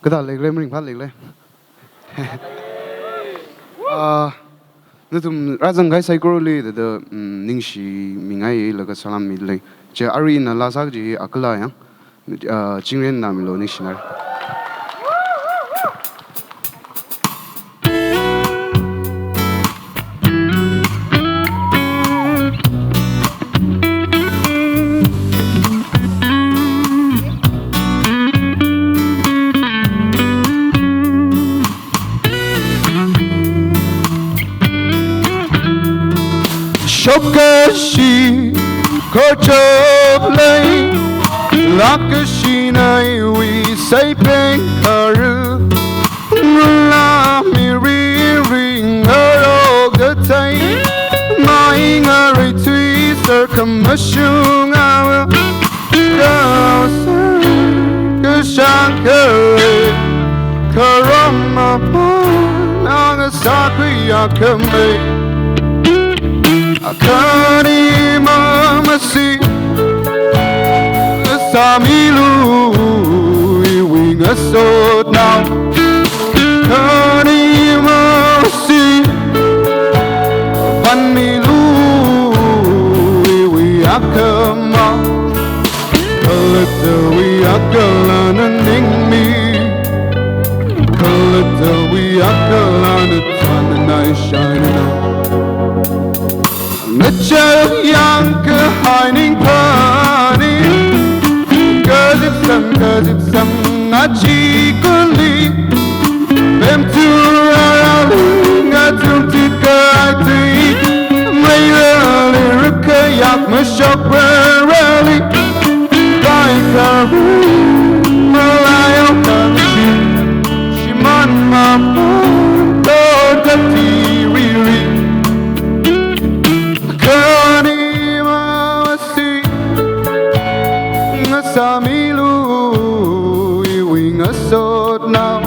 cái đó lấy mình phát lấy nó tụm ra rằng cái sai cô lấy đó ninh sĩ mình ai là cái salam mình lấy chỉ arena là sao chỉ Akala ya chính nhân nam lo ninh sĩ này Shopkashi kochoplay Lakashi nai we say karu Mula miri ring her the time My ngari twister kamashung awa Kashankare Karama Nagasaki yakame Akani mama si Samilu Iwing a sod now Akani mama si Vanilu Iwi akama Kalata we akalana ning me Kalata we akalana tananai shining Nature young hiding party Kazip some Achikuli Them two are Gatum Tikati Mayra Lyrica Yak Mashok Rally Like a Malayo Kashi Shiman Mama Dodati Riri Samilu iwing a sod now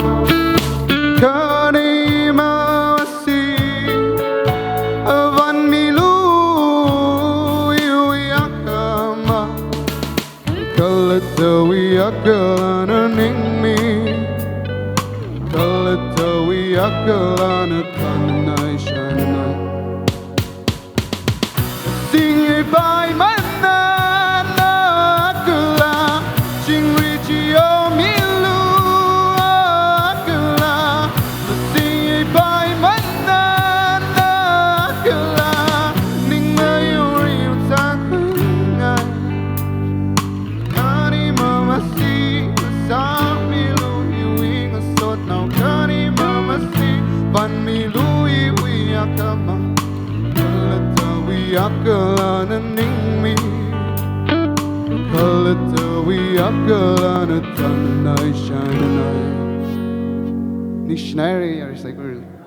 Kani mawasi Avan milu iwi akama Kalata wi akalana ning me Kalata wi akalana kananai shananai Sing it by my Akalana ning me Kalata we akalana tanai shining Nishnari are like really